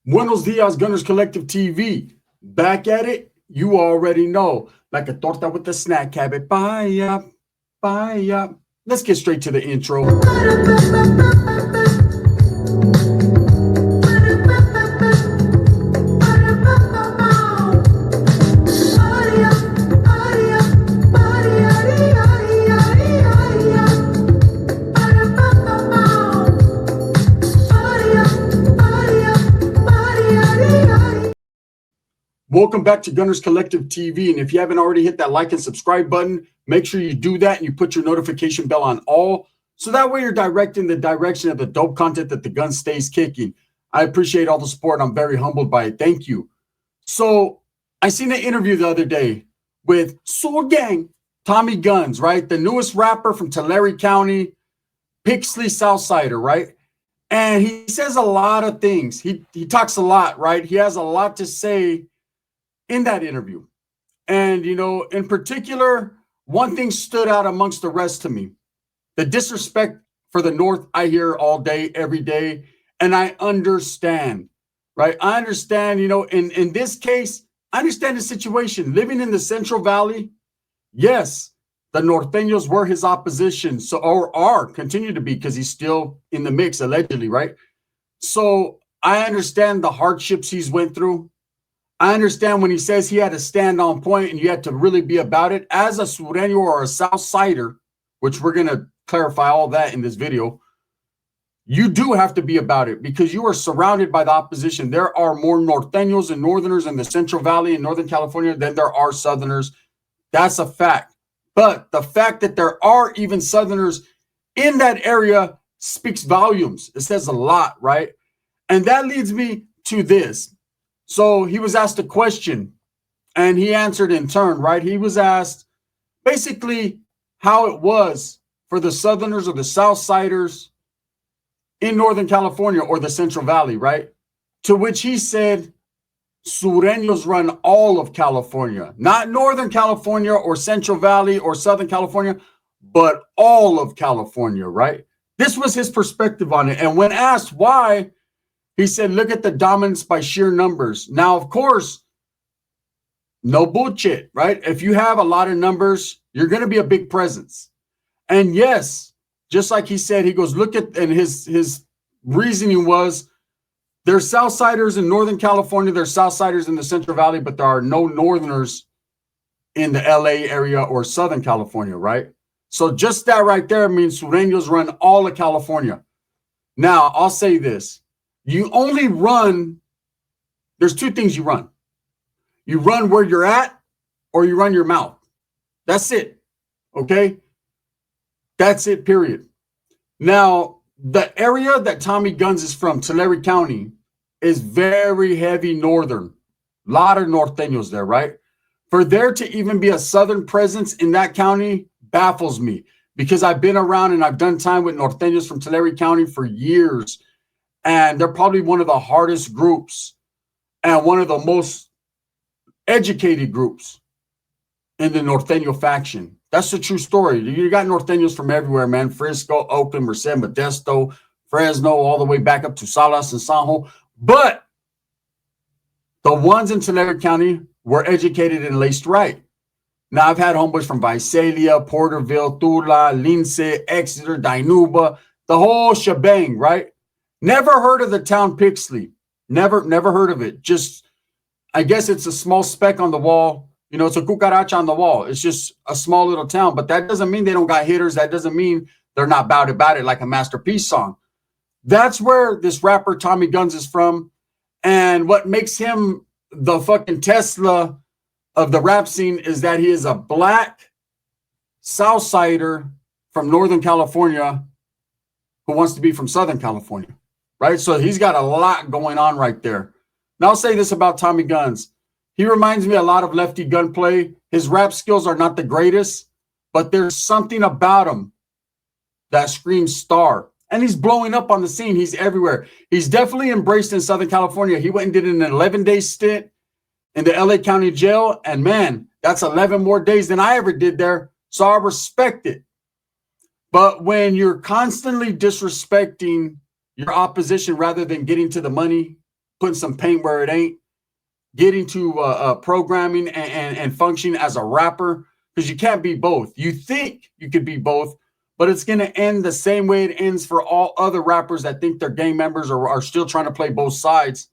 Buenos dias, Gunners Collective TV. Back at it, you already know. Like a torta with a snack habit. Bye, bye. Let's get straight to the intro. Welcome back to Gunners Collective TV. And if you haven't already hit that like and subscribe button, make sure you do that and you put your notification bell on all. So that way you're directing the direction of the dope content that the gun stays kicking. I appreciate all the support. I'm very humbled by it. Thank you. So I seen an interview the other day with Soul Gang, Tommy Gunz, right? The newest rapper from Tallery County, Pixley, Southsider, right? And he says a lot of things. He talks a lot, right? He has a lot to say in that interview. And, you know, in particular, one thing stood out amongst the rest to me. The disrespect for the North I hear all day, every day. And I understand, right? I understand, you know, in this case, I understand the situation. Living in the Central Valley, yes, the Norteños were his opposition. So, or are, continue to be, because he's still in the mix, allegedly, right? So I understand the hardships he's went through. I understand when he says he had to stand on point and you had to really be about it. As a Sureno or a Southsider, which we're going to clarify all that in this video, you do have to be about it because you are surrounded by the opposition. There are more Norteños and Northerners in the Central Valley in Northern California than there are Southerners. That's a fact. But the fact that there are even Southerners in that area speaks volumes. It says a lot, right? And that leads me to this. So he was asked a question and he answered in turn, right? He was asked basically how it was for the Southerners or the Southsiders in Northern California or the Central Valley, right? To which he said, Surenos run all of California, not Northern California or Central Valley or Southern California, but all of California, right? This was his perspective on it. And when asked why, he said, look at the dominance by sheer numbers. Now, of course, no bullshit, right? If you have a lot of numbers, you're going to be a big presence. And yes, just like he said, he goes, look at, and his reasoning was, there's Southsiders in Northern California, there's Southsiders in the Central Valley, but there are no Northerners in the LA area or Southern California, right? So just that right there means Sureños run all of California. Now, I'll say this. You only run, there's two things you run. You run where you're at or you run your mouth. That's it, okay? That's it, period. Now, the area that Tommy Gunz is from, Tallery County, is very heavy northern. A lot of Norteños there, right? For there to even be a southern presence in that county baffles me because I've been around and I've done time with Norteños from Tallery County for years. And they're probably one of the hardest groups and one of the most educated groups in the Norteño faction. That's the true story. You got Norteños from everywhere, man. Frisco, Oakland, Merced, Modesto, Fresno, all the way back up to Salas and Sanjo. But the ones in Tallery County were educated and laced right. Now, I've had homeboys from Visalia, Porterville, Tula, Lince, Exeter, Dinuba, the whole shebang, right? Never heard of the town Pixley. Never heard of it. Just, I guess it's a small speck on the wall. You know, it's a cucaracha on the wall. It's just a small little town, but that doesn't mean they don't got hitters. That doesn't mean they're not about it like a Masterpiece song. That's where this rapper Tommy Gunz is from. And what makes him the fucking Tesla of the rap scene is that he is a black Southsider from Northern California who wants to be from Southern California. Right? So he's got a lot going on right there. Now I'll say this about Tommy Gunz. He reminds me a lot of Lefty Gunplay. His rap skills are not the greatest, but there's something about him that screams star. And he's blowing up on the scene. He's everywhere. He's definitely embraced in Southern California. He went and did an 11-day stint in the LA County jail. And man, that's 11 more days than I ever did there. So I respect it. But when you're constantly disrespecting your opposition rather than getting to the money, putting some paint where it ain't, getting to programming and functioning as a rapper, because you can't be both. You think you could be both, but it's going to end the same way it ends for all other rappers that think they're gang members or are still trying to play both sides.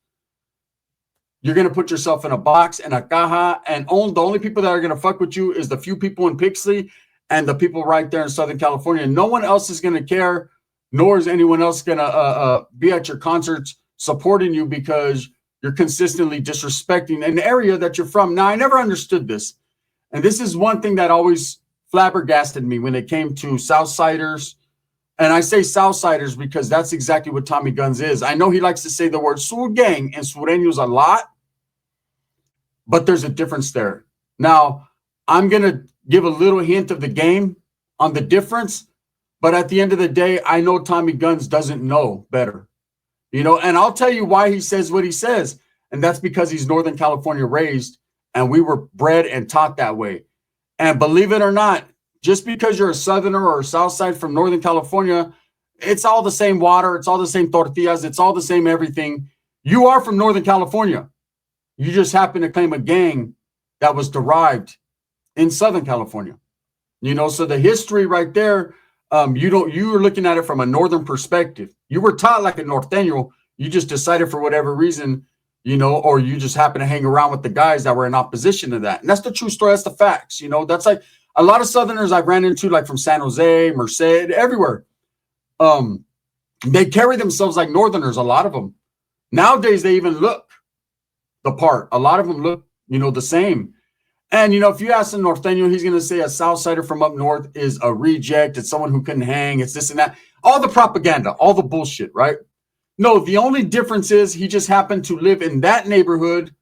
You're going to put yourself in a box and a caja, and the only people that are going to fuck with you is the few people in Pixley and the people right there in Southern California. No one else is going to care, nor is anyone else going to be at your concerts supporting you because you're consistently disrespecting an area that you're from. Now, I never understood this, and this is one thing that always flabbergasted me when it came to Southsiders. And I say Southsiders because that's exactly what Tommy Gunz is. I know he likes to say the word Sur Gang and Surenos a lot, but there's a difference there. Now, I'm going to give a little hint of the game on the difference, but at the end of the day, I know Tommy Gunz doesn't know better. You know, and I'll tell you why he says what he says, and that's because he's Northern California raised, and we were bred and taught that way. And believe it or not, just because you're a Southerner or a Southside from Northern California, it's all the same water. It's all the same tortillas. It's all the same everything. You are from Northern California. You just happen to claim a gang that was derived in Southern California. You know, so the history right there, you were looking at it from a Northern perspective. You were taught like a Norteño. You just decided for whatever reason, you know, or you just happen to hang around with the guys that were in opposition to that. And that's the true story. That's the facts. You know, that's like a lot of Southerners I've ran into, like from San Jose, Merced, everywhere. They carry themselves like Northerners, a lot of them. Nowadays, they even look the part. A lot of them look, you know, the same. And, you know, if you ask a Norteño, he's going to say a Southsider from up north is a reject. It's someone who couldn't hang. It's this and that. All the propaganda, all the bullshit, right? No, the only difference is he just happened to live in that neighborhood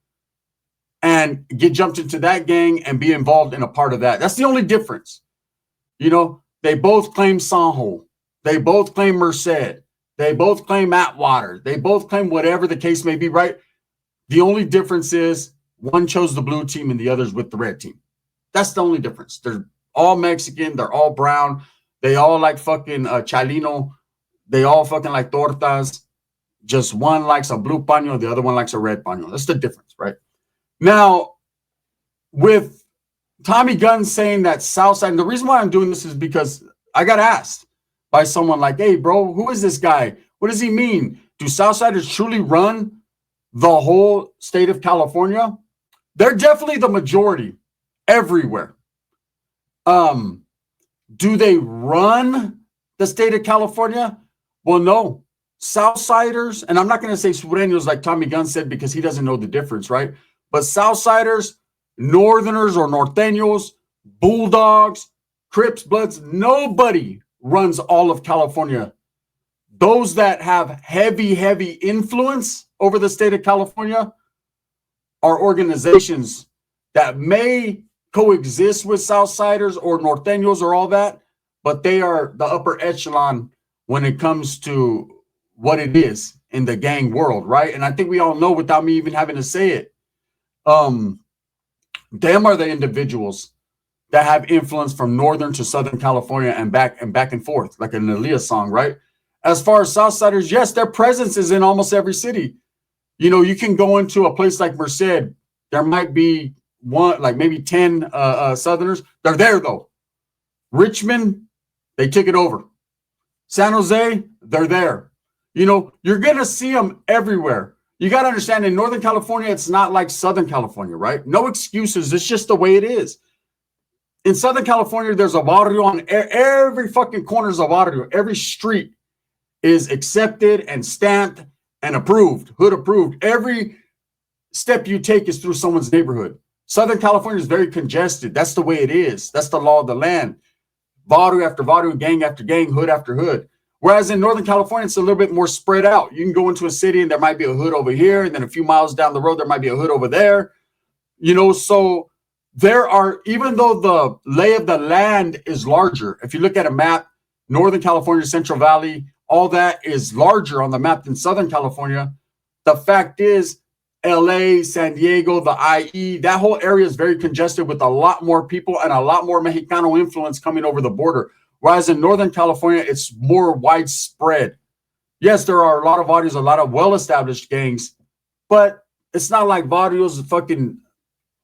and get jumped into that gang and be involved in a part of that. That's the only difference. You know, they both claim Sanjo. They both claim Merced. They both claim Atwater. They both claim whatever the case may be, right? The only difference is one chose the blue team and the other's with the red team. That's the only difference. They're all Mexican. They're all brown. They all like fucking chalino. They all fucking like tortas. Just one likes a blue paño. The other one likes a red paño. That's the difference, right? Now, with Tommy Gunz saying that Southside, and the reason why I'm doing this is because I got asked by someone like, hey, bro, who is this guy? What does he mean? Do Southsiders truly run the whole state of California? They're definitely the majority everywhere. Do they run the state of California? Well, no. Southsiders, and I'm not going to say Surenos like Tommy Gunz said because he doesn't know the difference, right? But Southsiders, Northerners or Norteños, Bulldogs, Crips, Bloods, nobody runs all of California. Those that have heavy, heavy influence over the state of California are organizations that may coexist with Southsiders or Norteños or all that, but they are the upper echelon when it comes to what it is in the gang world, right? And I think we all know without me even having to say it. Them are the individuals that have influence from Northern to Southern California and back and forth, like an Aaliyah song, right? As far as Southsiders, yes, their presence is in almost every city. You know, you can go into a place like Merced. There might be one, like maybe 10 Southerners. They're there, though. Richmond, they took it over. San Jose, they're there. You know, you're going to see them everywhere. You got to understand, in Northern California, it's not like Southern California, right? No excuses. It's just the way it is. In Southern California, there's a barrio on every fucking corner is a barrio. Every street is accepted and stamped and approved, hood approved. Every step you take is through someone's neighborhood. Southern California is very congested. That's the way it is. That's the law of the land. Barrio after barrio, gang after gang, hood after hood. Whereas in Northern California, it's a little bit more spread out. You can go into a city and there might be a hood over here, and then a few miles down the road, there might be a hood over there. You know, so there are, even though the lay of the land is larger, if you look at a map, Northern California, Central Valley, all that is larger on the map than Southern California. The fact is, LA, San Diego, the IE, that whole area is very congested with a lot more people and a lot more Mexicano influence coming over the border. Whereas in Northern California, it's more widespread. Yes, there are a lot of audios, a lot of well-established gangs, but it's not like barrios fucking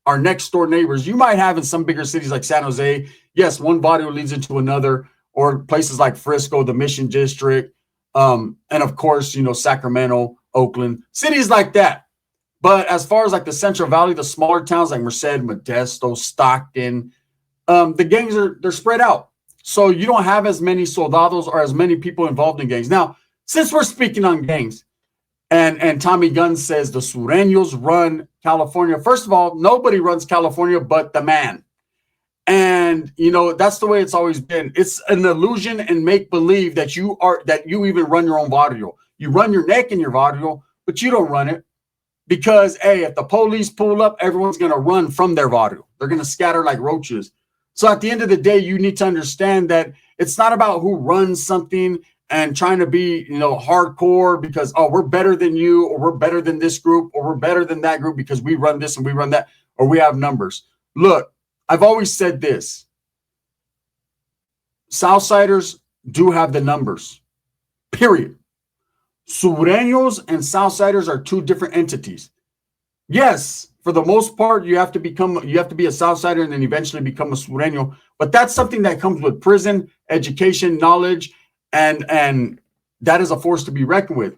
our next door neighbors. You might have in some bigger cities like San Jose. Yes, one barrio leads into another, or places like Frisco, the Mission District, and of course, Sacramento, Oakland, cities like that. But as far as like the Central Valley, the smaller towns like Merced, Modesto, Stockton, the gangs they're spread out. So you don't have as many soldados or as many people involved in gangs. Now, since we're speaking on gangs, and Tommy Gunz says the Surenos run California. First of all, nobody runs California but the man. And, that's the way it's always been. It's an illusion and make believe that you even run your own barrio. You run your neck in your barrio, but you don't run it because, hey, if the police pull up, everyone's going to run from their barrio. They're going to scatter like roaches. So at the end of the day, you need to understand that it's not about who runs something and trying to be, hardcore because, oh, we're better than you, or we're better than this group, or we're better than that group because we run this and we run that, or we have numbers. Look, I've always said this. Southsiders do have the numbers, period. Surenos and Southsiders are two different entities. Yes, for the most part, you have to be a Southsider and then eventually become a Sureno. But that's something that comes with prison, education, knowledge, and that is a force to be reckoned with.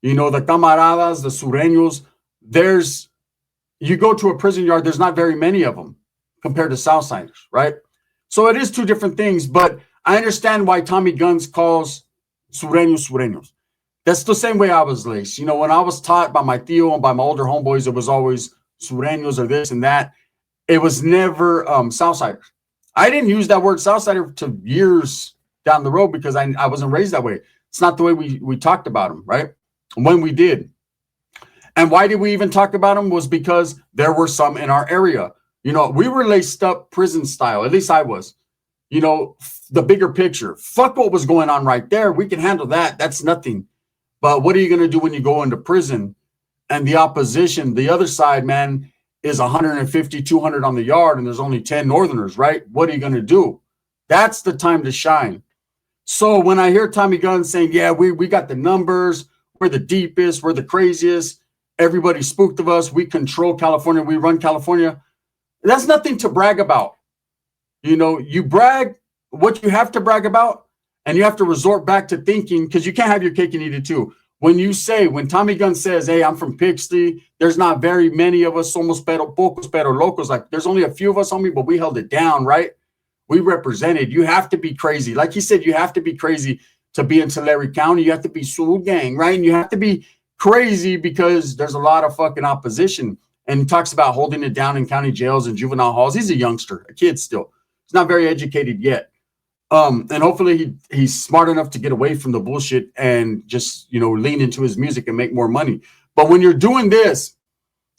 The camaradas, the Sureños, you go to a prison yard, there's not very many of them compared to Southsiders, right? So it is two different things, but I understand why Tommy Gunz calls Sureños. That's the same way I was raised. When I was taught by my tío and by my older homeboys, it was always Sureños or this and that. It was never Southsiders. I didn't use that word Southsider to years down the road because I wasn't raised that way. It's not the way we talked about them, right? When we did. And why did we even talk about them was because there were some in our area. We were laced up prison style. At least I was. The bigger picture. Fuck what was going on right there. We can handle that. That's nothing. But what are you going to do when you go into prison and the opposition, the other side, man, is 150, 200 on the yard and there's only 10 Northerners, right? What are you going to do? That's the time to shine. So when I hear Tommy Gunz saying, yeah, we got the numbers, we're the deepest, we're the craziest, everybody spooked of us, we control California, we run California, that's nothing to brag about. You brag what you have to brag about, and you have to resort back to thinking, because you can't have your cake and eat it too. When Tommy Gunz says, hey, I'm from Pixley, there's not very many of us, somos pero pocos pero locos, like there's only a few of us, homie, but we held it down, right? We represented. You have to be crazy. Like he said, you have to be crazy to be in Tallery County. You have to be Sul Gang, right? And you have to be crazy because there's a lot of fucking opposition. And he talks about holding it down in county jails and juvenile halls. He's a youngster, a kid still. He's not very educated yet. And hopefully he's smart enough to get away from the bullshit and just, lean into his music and make more money. But when you're doing this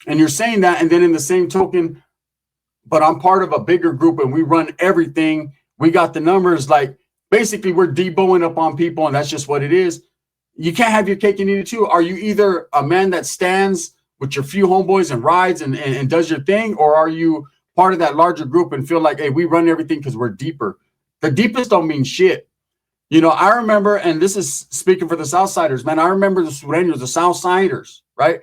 and you're saying that, and then in the same token, but I'm part of a bigger group and we run everything, we got the numbers, like basically we're deboing up on people and that's just what it is. You can't have your cake and eat it too. Are you either a man that stands with your few homeboys and rides and does your thing, or are you part of that larger group and feel like, hey, we run everything because we're deeper? The deepest don't mean shit. I remember, and this is speaking for the Southsiders, man, I remember the Sureños, the Southsiders, right?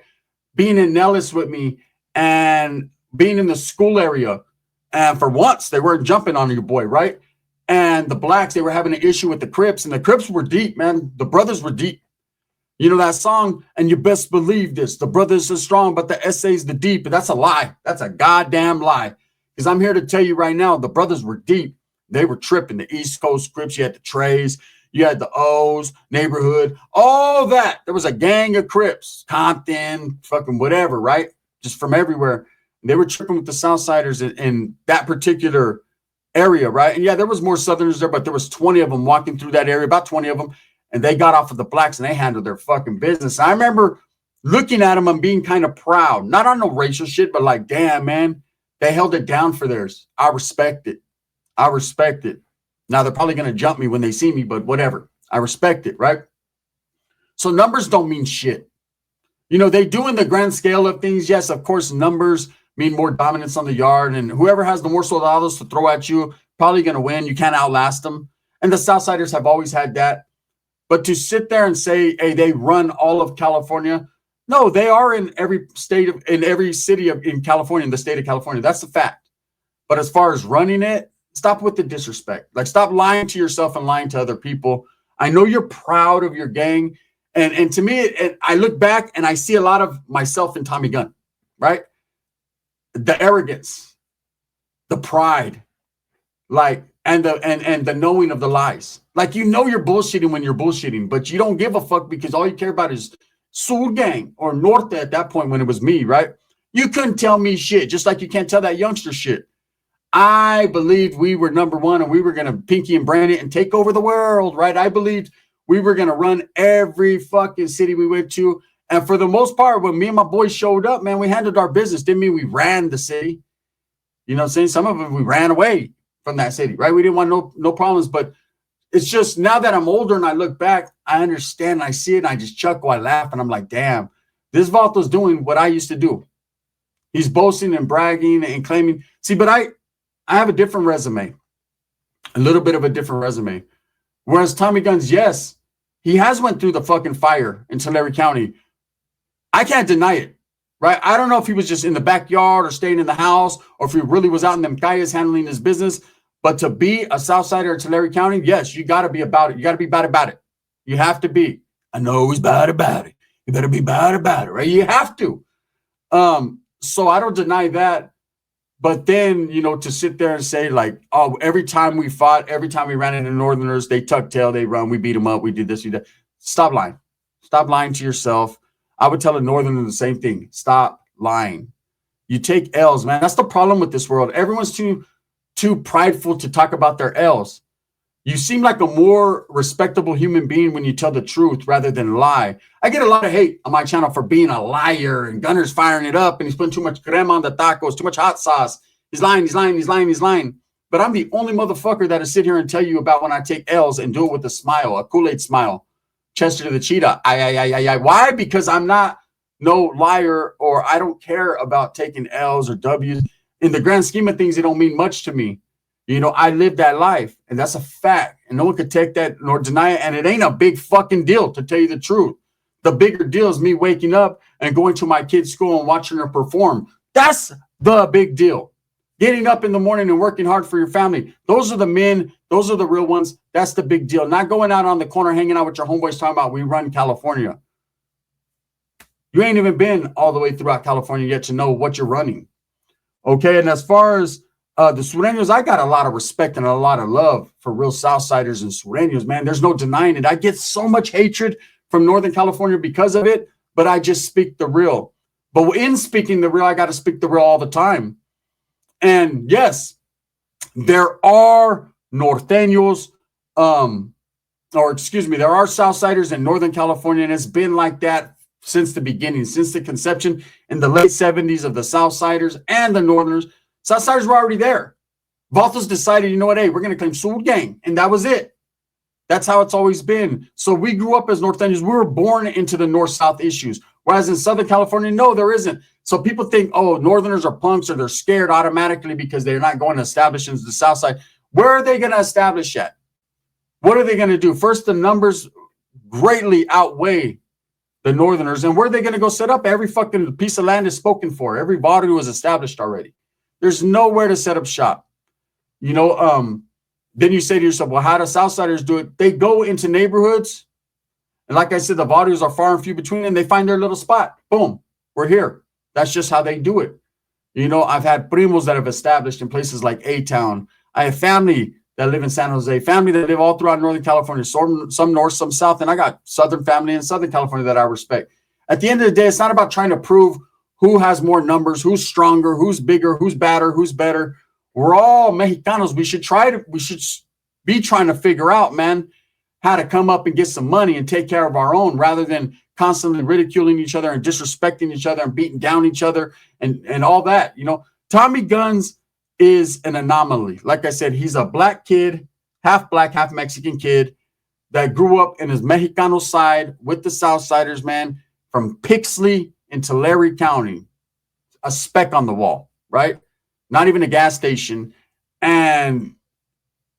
Being in Nellis with me and being in the school area. And for once, they weren't jumping on your boy, right? And the blacks, they were having an issue with the Crips, and the Crips were deep, man. The brothers were deep. That song, and you best believe this, the brothers are strong, but the SA's the deep. That's a lie. That's a goddamn lie. Because I'm here to tell you right now, the brothers were deep. They were tripping. The East Coast Crips, you had the Trays, you had the O's, Neighborhood, all that. There was a gang of Crips, Compton, fucking whatever, right? Just from everywhere. They were tripping with the Southsiders in that particular area, right? And yeah, there was more Southerners there, but there was 20 of them walking through that area, about 20 of them. And they got off of the blacks and they handled their fucking business. I remember looking at them and being kind of proud, not on no racial shit, but like, damn, man, they held it down for theirs. I respect it. Now they're probably going to jump me when they see me, but whatever. I respect it, right? So numbers don't mean shit. They do in the grand scale of things. Yes, of course, numbers mean more dominance on the yard, and whoever has the more soldados to throw at you, probably going to win. You can't outlast them. And the Southsiders have always had that. But to sit there and say, hey, they run all of California, No, they are in every state of, in every city of, in California, in the state of California. That's the fact. But as far as running it, stop with the disrespect. Like, stop lying to yourself and lying to other people. I know you're proud of your gang. And to me, I look back and I see a lot of myself in Tommy Gunn, right? The arrogance, the pride, like, and the knowing of the lies. Like, you know you're bullshitting when you're bullshitting, but you don't give a fuck because all you care about is Sur Gang or Norte at that point when it was me, right? You couldn't tell me shit, just like you can't tell that youngster shit. I believed we were number one and we were going to pinky and brand it and take over the world, right? I believed we were going to run every fucking city we went to. And for the most part, when me and my boys showed up, man, we handled our business. Didn't mean we ran the city. You know what I'm saying? Some of them, we ran away from that city, right? We didn't want no problems. But it's just now that I'm older and I look back, I understand, I see it, and I just chuckle, I laugh, and I'm like, damn, this Valto's doing what I used to do. He's boasting and bragging and claiming. See, but I have a different resume, a little bit of a different resume. Whereas Tommy Gunz, yes, he has went through the fucking fire in Tallery County. I can't deny it, right? I don't know if he was just in the backyard or staying in the house or if he really was out in them calles handling his business. But to be a Southsider in Tallery County, yes, you got to be about it. You got to be bad about it. You have to be. I know he's bad about it. You better be bad about it, right? You have to. So I don't deny that. But then, you know, to sit there and say like, oh, every time we fought, every time we ran into Northerners, they tuck tail, they run, we beat them up, we did this, we did that. Stop lying. Stop lying to yourself. I would tell a Northerner the same thing. Stop lying. You take L's, man. That's the problem with this world. Everyone's too prideful to talk about their L's. You seem like a more respectable human being when you tell the truth rather than lie. I get a lot of hate on my channel for being a liar, and Gunner's firing it up and he's putting too much crema on the tacos, too much hot sauce. He's lying, he's lying, he's lying, he's lying. But I'm the only motherfucker that'll sit here and tell you about when I take L's and do it with a smile, a Kool-Aid smile. Chester to the cheetah. Why? Because I'm not no liar, or I don't care about taking L's or W's. In the grand scheme of things, it don't mean much to me. You know, I live that life, and that's a fact, and no one could take that nor deny it, and it ain't a big fucking deal, to tell you the truth. The bigger deal is me waking up and going to my kid's school and watching her perform. That's the big deal. Getting up in the morning and working hard for your family. Those are the men. Those are the real ones. That's the big deal. Not going out on the corner hanging out with your homeboys talking about we run California. You ain't even been all the way throughout California yet to know what you're running. Okay, and as far as the Surenos, I got a lot of respect and a lot of love for real Southsiders and Surenos, man. There's no denying it. I get so much hatred from Northern California because of it, but I just speak the real. But in speaking the real, I got to speak the real all the time. And yes, there are Norteños, there are Southsiders in Northern California, and it's been like that since the beginning, since the conception in the late 70s of the Southsiders and the Northerners. Southsiders were already there. Valtos decided, you know what, hey, we're going to claim Sur Gang, and that was it. That's how it's always been. So we grew up as Norteños. We were born into the North-South issues, whereas in Southern California, no, there isn't. So people think, oh, Northerners are punks or they're scared automatically because they're not going to establish into the South Side. Where are they going to establish at? What are they going to do? First, the numbers greatly outweigh the Northerners, and where are they going to go set up? Every fucking piece of land is spoken for. Every barrio is established already. There's nowhere to set up shop. You know, then you say to yourself, well, how do Southsiders do it? They go into neighborhoods, and like I said, the barrios are far and few between, and they find their little spot. Boom, we're here. That's just how they do it. You know, I've had primos that have established in places like A-Town. I have family that live in San Jose, family that live all throughout Northern California, some north, some south, and I got Southern family in Southern California that I respect. At the end of the day, it's not about trying to prove who has more numbers, who's stronger, who's bigger, who's badder, who's better. We're all Mexicanos. We should be trying to figure out, man, how to come up and get some money and take care of our own rather than constantly ridiculing each other and disrespecting each other and beating down each other and all that. You know, Tommy Gunz is an anomaly. Like I said, he's a black kid, half black, half Mexican kid that grew up in his Mexicano side with the Southsiders, man, from Pixley in Tallery County, a speck on the wall, right? Not even a gas station, and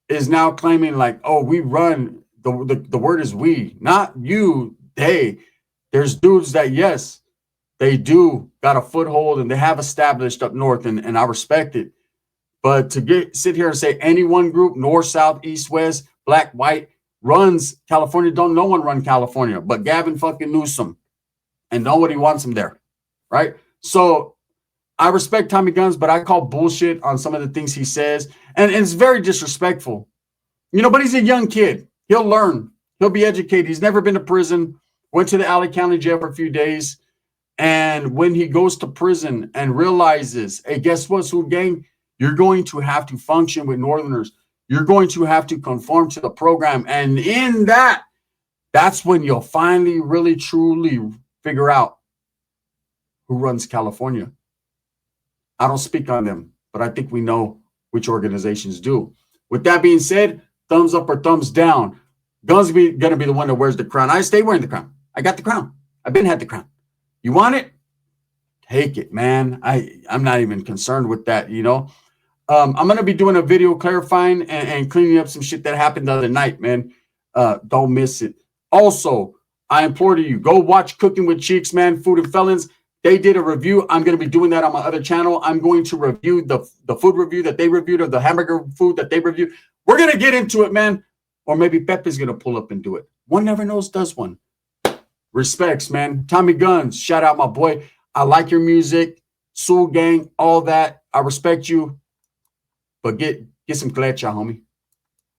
is now claiming like, oh, we run, the word is we, not you, they. There's dudes that, yes, They do got a foothold and they have established up north, and I respect it. But to sit here and say any one group, north, south, east, west, black, white, runs California, don't no one run California but Gavin fucking Newsom, and nobody wants him there, right? So I respect Tommy Gunz, but I call bullshit on some of the things he says, and it's very disrespectful. You know, but he's a young kid. He'll learn. He'll be educated. He's never been to prison. Went to the Tallery County jail for a few days. And when he goes to prison and realizes, hey, guess what, Sioux Gang? You're going to have to function with Northerners. You're going to have to conform to the program. And in that, that's when you'll finally, really, truly figure out who runs California. I don't speak on them, but I think we know which organizations do. With that being said, thumbs up or thumbs down. Gunz going to be the one that wears the crown. I stay wearing the crown. I got the crown. I've been had the crown. You want it? Take it, man. I'm not even concerned with that, you know. I'm going to be doing a video clarifying and cleaning up some shit that happened the other night, man. Don't miss it. Also, I implore you, go watch Cooking with Cheeks, man, Food and Felons. They did a review. I'm going to be doing that on my other channel. I'm going to review the food review that they reviewed, or the hamburger food that they reviewed. We're going to get into it, man. Or maybe Pepe's going to pull up and do it. One never knows, does one. Respects, man. Tommy Gunz, shout out my boy. I like your music. Sioux Gang, all that. I respect you. But get some clecha, homie.